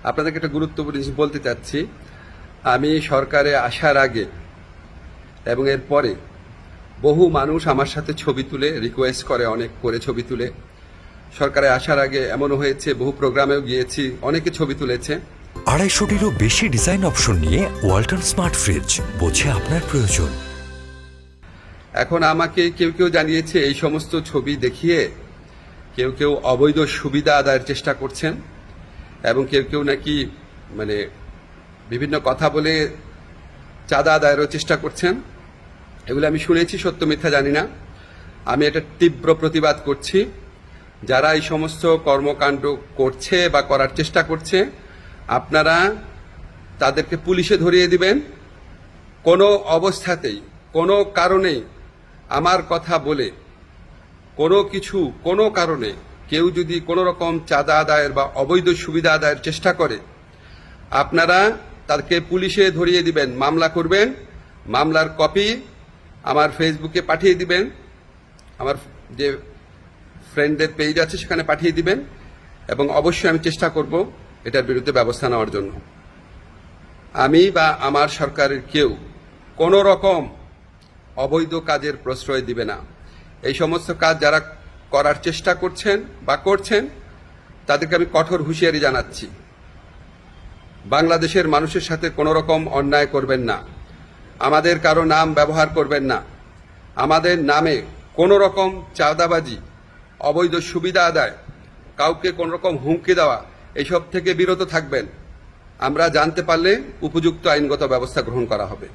আপনাদেরকে একটা গুরুত্বপূর্ণ জিনিস বলতে চাচ্ছি। আমি সরকারে আসার আগে এবং এর পরে বহু মানুষ আমার সাথে ছবি তুলে রিকোয়েস্ট করে, অনেক করে ছবি তুলে। সরকারে আসার আগে এমনও হয়েছে, বহু প্রোগ্রামেও গিয়েছি, অনেকে ছবি তুলেছে। 250-টিরও বেশি ডিজাইন অপশন নিয়ে ওয়ালটন স্মার্ট ফ্রিজ, বোঝে আপনার প্রয়োজন। এখন আমাকে কেউ কেউ জানিয়েছে এই সমস্ত ছবি দেখিয়ে কেউ কেউ অবৈধ সুবিধা আদায়ের চেষ্টা করছেন এবং কেউ কেউ নাকি বিভিন্ন কথা বলে চাঁদা আদায়েরও চেষ্টা করছেন। এগুলো আমি শুনেছি, সত্য মিথ্যা জানি না। আমি এটা তীব্র প্রতিবাদ করছি। যারা এই সমস্ত কর্মকাণ্ড করছে বা করার চেষ্টা করছে, আপনারা তাদেরকে পুলিশে ধরিয়ে দিবেন। কোনো অবস্থাতেই, কোনো কারণেই আমার কথা বলে কোনো কারণে কেউ যদি কোনো রকম চাঁদা আদায়ের বা অবৈধ সুবিধা আদায়ের চেষ্টা করে, আপনারা তাকে পুলিশে ধরিয়ে দিবেন, মামলা করবেন। মামলার কপি আমার ফেসবুকে পাঠিয়ে দিবেন, আমার যে ফ্রেন্ডদের পেজ আছে সেখানে পাঠিয়ে দিবেন, এবং অবশ্যই আমি চেষ্টা করব এটার বিরুদ্ধে ব্যবস্থা নেওয়ার জন্য। আমি বা আমার সরকারের কেউ কোনো রকম অবৈধ কাজের প্রশ্রয় দিবে না। এই সমস্ত কাজ যারা করার চেষ্টা করছেন বা করছেন, তাদেরকে আমি কঠোর হুঁশিয়ারি জানাচ্ছি। বাংলাদেশের মানুষের সাথে কোনো রকম অন্যায় করবেন না, আমাদের কারো নাম ব্যবহার করবেন না, আমাদের নামে কোনো রকম চাঁদাবাজি, অবৈধ সুবিধা আদায়, কাউকে কোনো রকম হুমকি দেওয়া, এইসব থেকে বিরত থাকবেন। আমরা জানতে পারলে উপযুক্ত আইনগত ব্যবস্থা গ্রহণ করা হবে।